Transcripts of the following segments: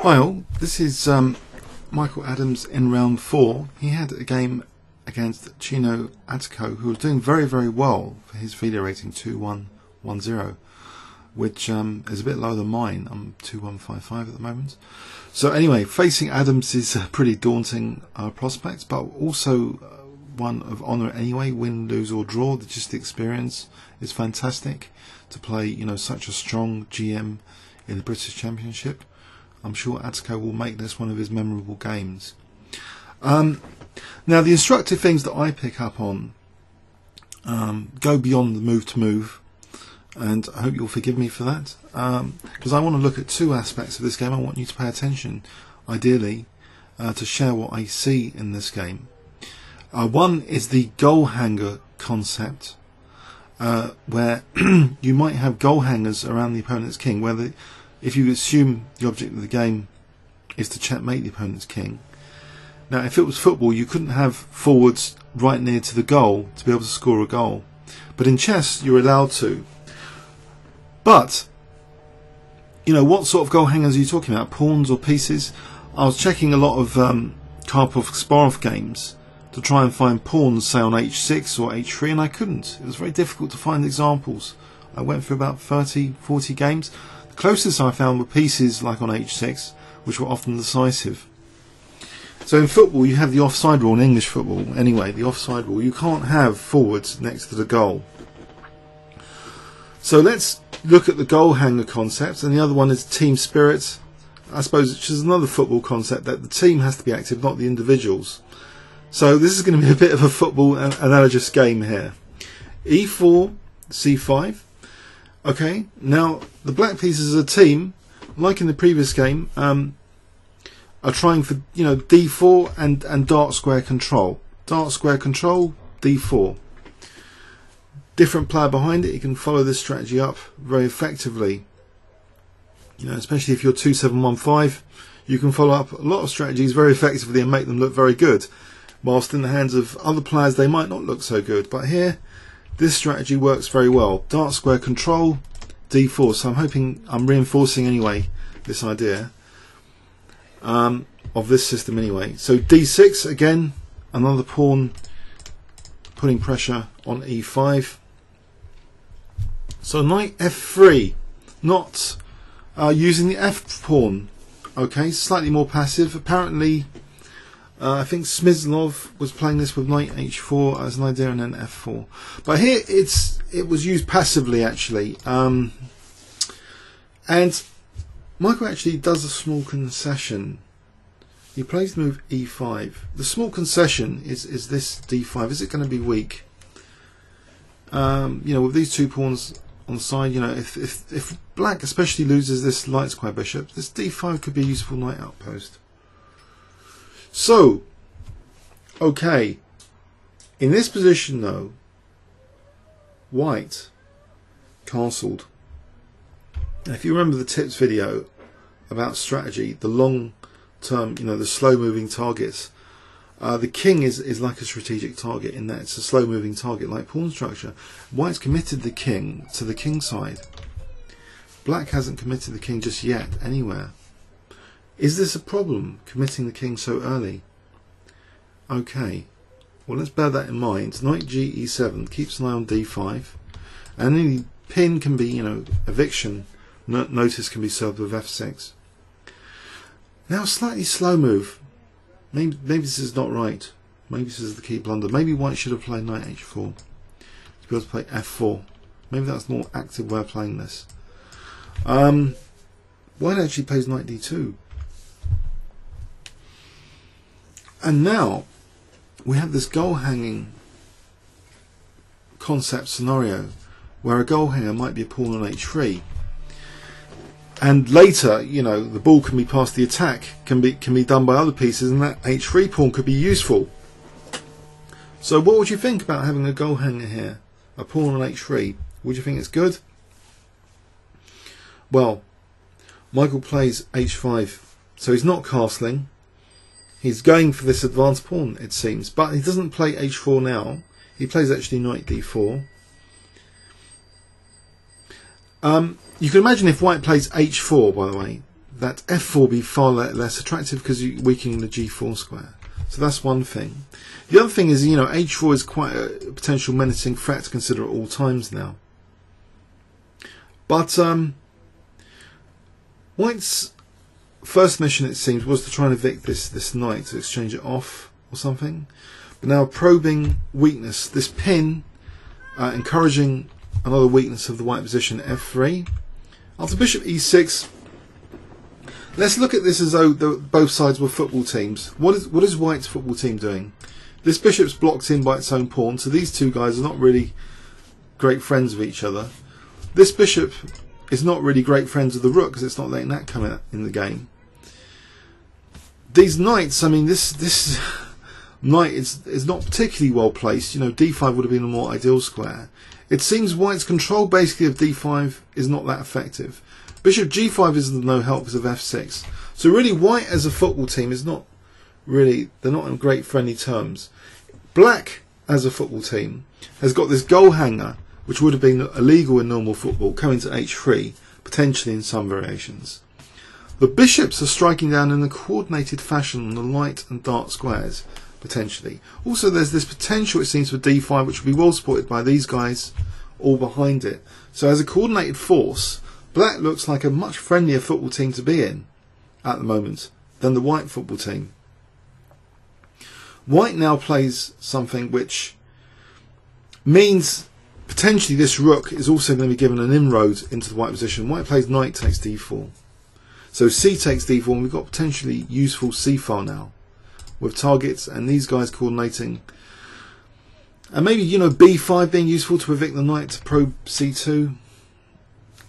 Hi all, this is Michael Adams in round 4. He had a game against Chino Atako, who was doing very, very well for his FIDE rating 2110, which is a bit lower than mine. I'm 2155 at the moment. So anyway, facing Adams is a pretty daunting prospect, but also one of honour anyway. Win, lose or draw, just the experience is fantastic to play, you know, such a strong GM in the British Championship. I'm sure Atacko will make this one of his memorable games. Now, the instructive things that I pick up on go beyond the move to move, and I hope you'll forgive me for that, because I want to look at two aspects of this game. I want you to pay attention, ideally, to share what I see in this game. One is the goal hanger concept, where you might have goal hangers around the opponent's king, where if you assume the object of the game is to checkmate the opponent's king. Now, if it was football, you couldn't have forwards right near to the goal to be able to score a goal. But in chess, you're allowed to. But, you know, what sort of goal hangers are you talking about? Pawns or pieces? I was checking a lot of Karpov-Kasparov games to try and find pawns, say, on h6 or h3, and I couldn't. It was very difficult to find examples. I went through about 30, 40 games. Closest I found were pieces like on h6, which were often decisive. So in football, you have the offside rule. In English football anyway, the offside rule, you can't have forwards next to the goal. So let's look at the goal hanger concept, and the other one is team spirit, I suppose, which is another football concept, that the team has to be active, not the individuals. So this is going to be a bit of a football analogous game here. e4 c5. Okay, now the black pieces as a team, like in the previous game, are trying for, you know, d4 and dark square control. Dark square control, d4. Different player behind it, you can follow this strategy up very effectively. You know, especially if you're 2715, you can follow up a lot of strategies very effectively and make them look very good. Whilst in the hands of other players, they might not look so good. But here, this strategy works very well. Dark square control, d4. So I'm reinforcing anyway this idea of this system anyway. So d6, again, another pawn putting pressure on e5. So knight f3, not using the f pawn. Okay, slightly more passive. Apparently, I think Smyslov was playing this with knight h4 as an idea, and then f4. But here it was used passively actually, and Michael actually does a small concession. He plays the move e5. The small concession is this d5. Is it going to be weak? You know, with these two pawns on the side, you know, if black especially loses this light square bishop, this d5 could be a useful knight outpost. So, okay, in this position though, white castled. Now, if you remember the tips video about strategy, the long term, you know, the slow moving targets, the king is like a strategic target in that it's a slow moving target like pawn structure. White's committed the king to the king side. Black hasn't committed the king just yet anywhere. Is this a problem, committing the king so early? Okay, well, let's bear that in mind. Knight Ge7 keeps an eye on d5, and any pin can be, you know, eviction. Notice can be served with f6. Now, a slightly slow move. Maybe this is not right. Maybe this is the key blunder. Maybe white should have played knight h4 to be able to play f4. Maybe that's a more active way of playing this. White actually plays knight d2. And now we have this goal hanging concept scenario where a goal hanger might be a pawn on h3, and later, you know, the ball can be passed, the attack can be done by other pieces, and that h3 pawn could be useful. So what would you think about having a goal hanger here, a pawn on h3? Would you think it's good? Well, Michael plays h5, so he's not castling. He's going for this advanced pawn, it seems, but he doesn't play h4 now. He plays actually knight d4. You can imagine if white plays h4, by the way, that f4 be far less attractive because you're weakening the g4 square. So that's one thing. The other thing is, you know, h4 is quite a potential menacing threat to consider at all times now. But White's first mission, it seems, was to try and evict this knight, to exchange it off or something. But now probing weakness, this pin encouraging another weakness of the white position, f3. After bishop e6, let's look at this as though both sides were football teams. What is White's football team doing? This bishop's blocked in by its own pawn, so these two guys are not really great friends of each other. This bishop is not really great friends of the rook because it's not letting that come out in the game. These knights, I mean, this knight is not particularly well placed. You know, d5 would have been a more ideal square. It seems White's control basically of d5 is not that effective. Bishop g5 is of no help because of f6. So really, White as a football team is not really, they're not on great friendly terms. Black as a football team has got this goal hanger, which would have been illegal in normal football, coming to h3, potentially in some variations. The bishops are striking down in a coordinated fashion on the light and dark squares, potentially. Also, there's this potential, it seems, for d5, which will be well supported by these guys all behind it. So as a coordinated force, Black looks like a much friendlier football team to be in at the moment than the White football team. White now plays something which means potentially this rook is also going to be given an inroad into the white position. White plays knight takes d4. So c takes d4, and we've got potentially useful c file now with targets and these guys coordinating. And maybe, you know, b5 being useful to evict the knight to probe c2.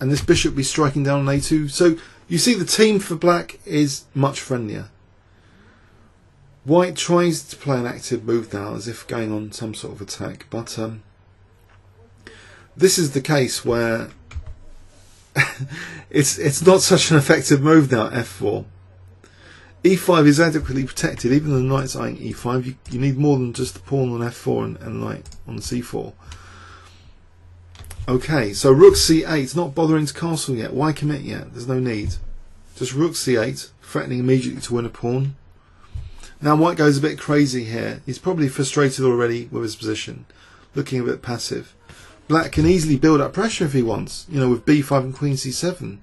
And this bishop be striking down on a2. So you see the team for Black is much friendlier. White tries to play an active move now as if going on some sort of attack. But this is the case where it's not such an effective move now, f4. e5 is adequately protected. Even the knight's eyeing e5. You need more than just the pawn on f4 and the knight on c4. Okay, so rook c8, not bothering to castle yet. Why commit yet? There's no need. Just rook c8, threatening immediately to win a pawn. Now White goes a bit crazy here. He's probably frustrated already with his position, looking a bit passive. Black can easily build up pressure if he wants, you know, with b5 and queen c7.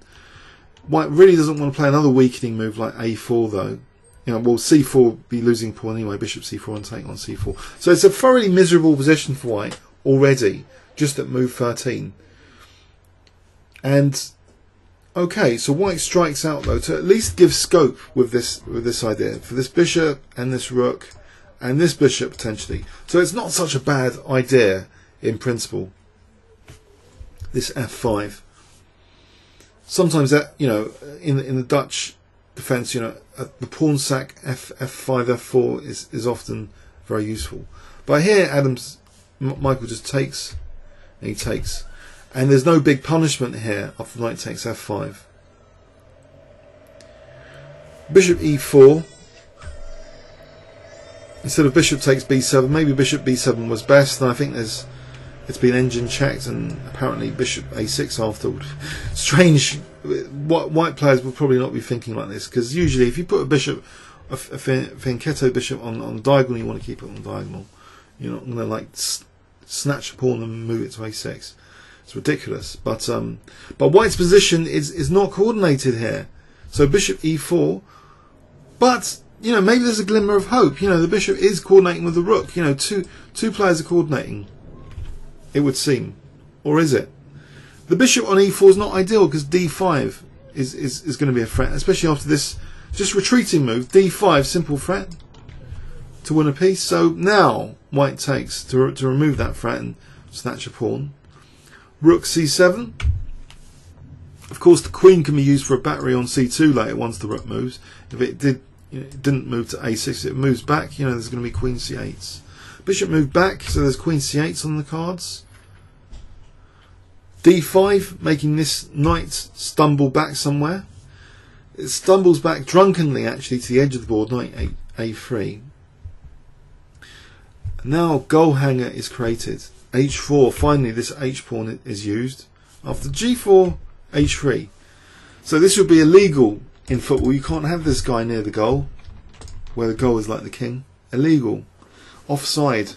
White really doesn't want to play another weakening move like a4 though. You know, well, c4 be losing pawn anyway, bishop c4 and take on c4. So it's a thoroughly miserable position for White already, just at move 13. And okay, so White strikes out though to at least give scope with this idea for this bishop and this rook and this bishop potentially. So it's not such a bad idea in principle. This f5. Sometimes that, you know, in the Dutch defense, you know, the pawn sack f5 f4 is often very useful. But here Michael just takes and he takes. And there's no big punishment here after knight takes f5. Bishop e4. Instead of bishop takes b7, maybe bishop b7 was best. And I think it's been engine checked, and apparently bishop a6 afterward. Strange. White players will probably not be thinking like this, because usually if you put a bishop, a fianchetto bishop on diagonal, you want to keep it on diagonal. You're not going to like snatch a pawn and move it to a6. It's ridiculous. But White's position is not coordinated here. So bishop e4. But, you know, maybe there's a glimmer of hope. You know, the bishop is coordinating with the rook. You know, two players are coordinating, it would seem. Or is it? The bishop on e4 is not ideal because d5 is going to be a threat, especially after this just retreating move. d5, simple threat to win a piece. So now White takes to remove that threat and snatch a pawn. Rook c7. Of course, the queen can be used for a battery on c2 later once the rook moves. If it didn't move to a6, it moves back. You know, there's going to be queen c8s. Bishop moved back, so there's queen c8s on the cards. d5, making this knight stumble back somewhere. It stumbles back drunkenly, actually, to the edge of the board. Knight a3. Now goal hanger is created. h4. Finally, this h pawn is used after g4, h3. So this would be illegal in football, you can't have this guy near the goal, where the goal is like the king. Illegal. Offside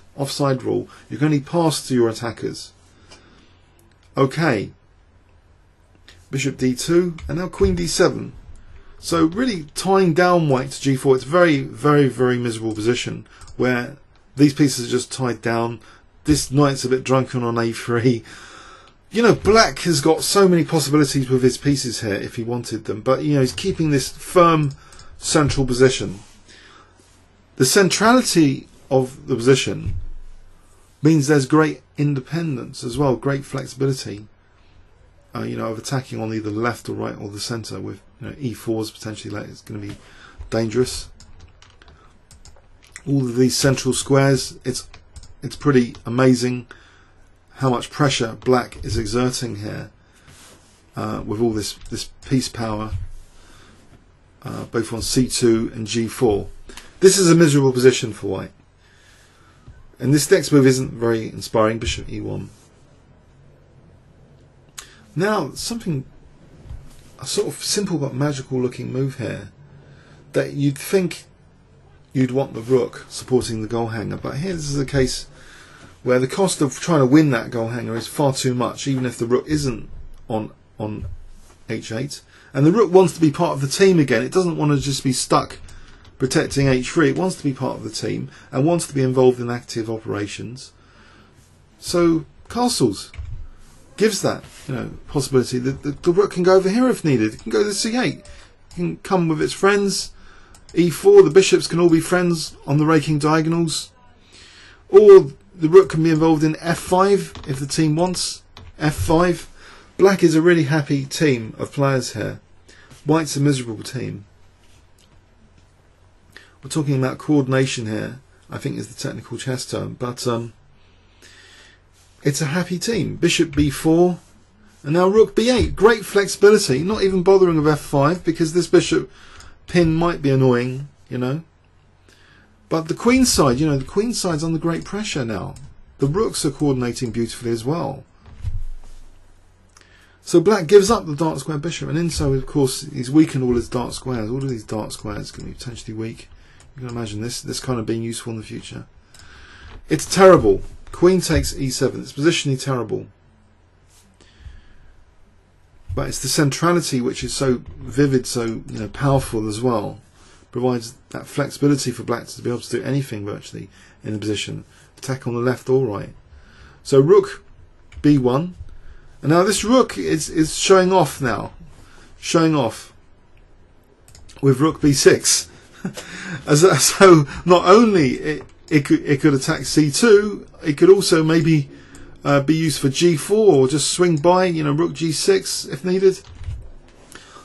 rule. You can only pass to your attackers. Okay. Bishop d2, and now queen d7. So really tying down white to g4. It's very, very, very miserable position where these pieces are just tied down. This knight's a bit drunken on a3. You know, black has got so many possibilities with his pieces here if he wanted them, but you know, he's keeping this firm central position. The centrality of the position means there's great independence as well, great flexibility, you know, of attacking on either the left or right or the centre with, you know, e4s potentially. It's going to be dangerous. All of these central squares, it's pretty amazing how much pressure black is exerting here with all this piece power, both on c2 and g4. This is a miserable position for white. And this next move isn't very inspiring. Bishop e1. Now, a sort of simple but magical looking move here that you'd think you'd want the rook supporting the goal hanger, but here this is a case where the cost of trying to win that goal hanger is far too much, even if the rook isn't on h8. And the rook wants to be part of the team again. It doesn't want to just be stuck protecting h3. It wants to be part of the team and wants to be involved in active operations. So castles gives that, you know, possibility that the rook can go over here if needed. It can go to c8. It can come with its friends. e4. The bishops can all be friends on the raking diagonals. Or the rook can be involved in f5 if the team wants. f5. Black is a really happy team of players here. White's a miserable team. We're talking about coordination here, I think is the technical chess term, but it's a happy team. Bishop b4, and now rook b8. Great flexibility, not even bothering with f5 because this bishop pin might be annoying, you know. But the queen side, you know, the queen side's under great pressure now. The rooks are coordinating beautifully as well. So black gives up the dark square bishop, and in so, of course, he's weakened all his dark squares. All of these dark squares can be potentially weak. You can imagine this kind of being useful in the future. It's terrible. Queen takes e7. It's positionally terrible. But it's the centrality which is so vivid, so, you know, powerful as well. Provides that flexibility for black to be able to do anything virtually in the position. Attack on the left or right. So rook b1. And now this rook is showing off now. Showing off with rook b6. So not only it could attack c2, it could also maybe be used for g4 or just swing by, you know, rook g6 if needed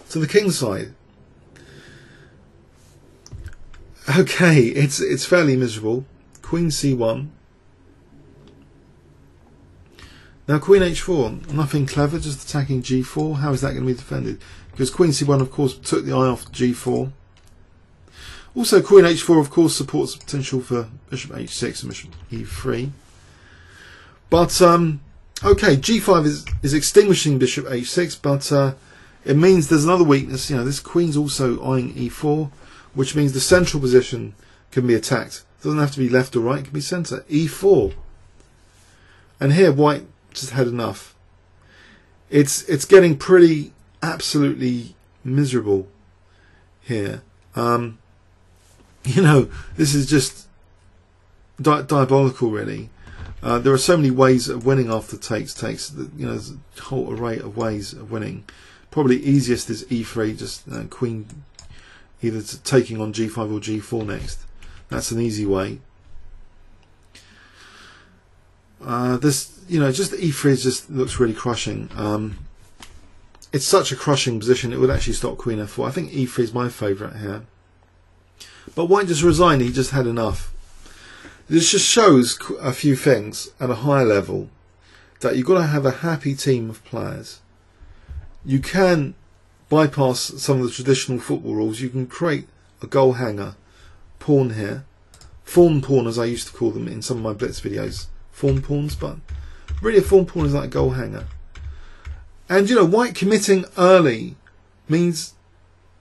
to the king side. Okay, it's fairly miserable. Queen c1. Now queen h4, nothing clever, just attacking g4. How is that going to be defended? Because queen c1, of course, took the eye off g4. Also, queen h4, of course, supports the potential for bishop h6 and bishop e3. But, okay, g5 is extinguishing bishop h6, but it means there's another weakness. You know, this queen's also eyeing e4, which means the central position can be attacked. It doesn't have to be left or right, it can be centre. e4. And here, white just had enough. It's getting pretty absolutely miserable here. You know, this is just diabolical, really. There are so many ways of winning after takes. You know, there's a whole array of ways of winning. Probably easiest is e3, just queen either taking on g5 or g4 next. That's an easy way. This, you know, just e3 just looks really crushing. It's such a crushing position. It would actually stop queen f4. I think e3 is my favourite here. But white just resigned. He just had enough. This just shows a few things at a higher level, that you've got to have a happy team of players. You can bypass some of the traditional football rules. You can create a goal hanger pawn here, fawn pawn as I used to call them in some of my blitz videos. Fawn pawns, but really a fawn pawn is like a goal hanger. And you know, white committing early means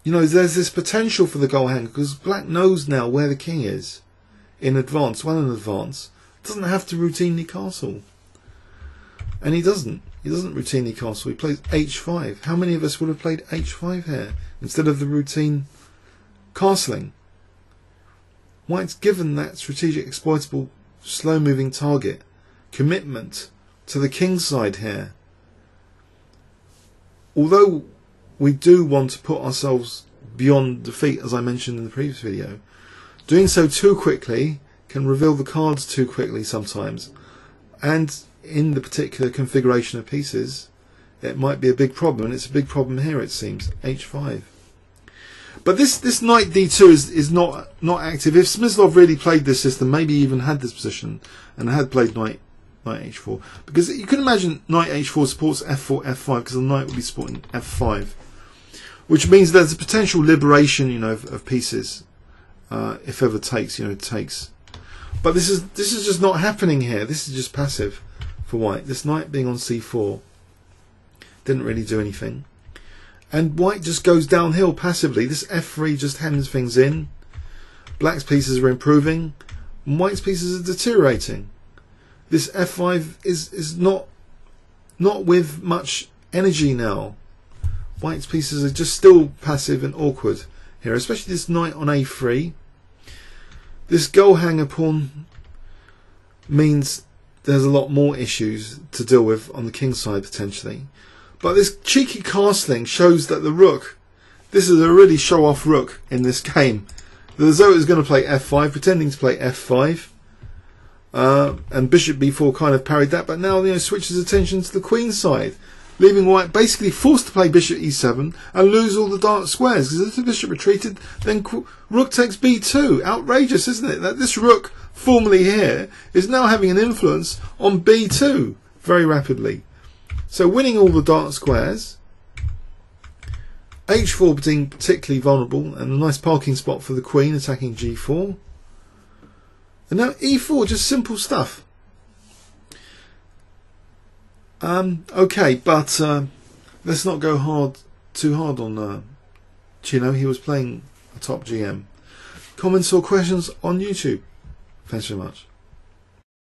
you know, there's this potential for the goal hanger because black knows now where the king is in advance, well in advance. Doesn't have to routinely castle, and he doesn't routinely castle. He plays h5. How many of us would have played h5 here instead of the routine castling? White's given that strategic exploitable slow moving target commitment to the king side here. Although we do want to put ourselves beyond defeat, as I mentioned in the previous video, doing so too quickly can reveal the cards too quickly sometimes, and in the particular configuration of pieces it might be a big problem, and it's a big problem here it seems. h5. But this knight d2 is not active. If Smyslov really played this system, maybe even had this position and had played knight h4, because you can imagine knight h4 supports f4 f5 because the knight will be supporting f5, which means there's a potential liberation, you know, of pieces if ever takes, you know, takes. But this is just not happening here. This is just passive for white. This knight being on c4 didn't really do anything, and white just goes downhill passively. This f3 just hems things in. Black's pieces are improving, and white's pieces are deteriorating. This f5 is not with much energy now. White's pieces are just still passive and awkward here, especially this knight on a3. This goal hanger pawn means there's a lot more issues to deal with on the king side potentially. But this cheeky castling shows that the rook, this is a really show off rook in this game. The Zoe is going to play f5, pretending to play f5. And bishop b4 kind of parried that, but now, you know, switches attention to the queen side, leaving white basically forced to play bishop e7 and lose all the dark squares, because if the bishop retreated, then rook takes b2. Outrageous, isn't it? That this rook, formerly here, is now having an influence on b2 very rapidly. So winning all the dark squares, h4 being particularly vulnerable, and a nice parking spot for the queen attacking g4. And now e4, just simple stuff. Okay, but let's not go too hard on Chino. He was playing a top GM. Comments or questions on YouTube. Thanks very much.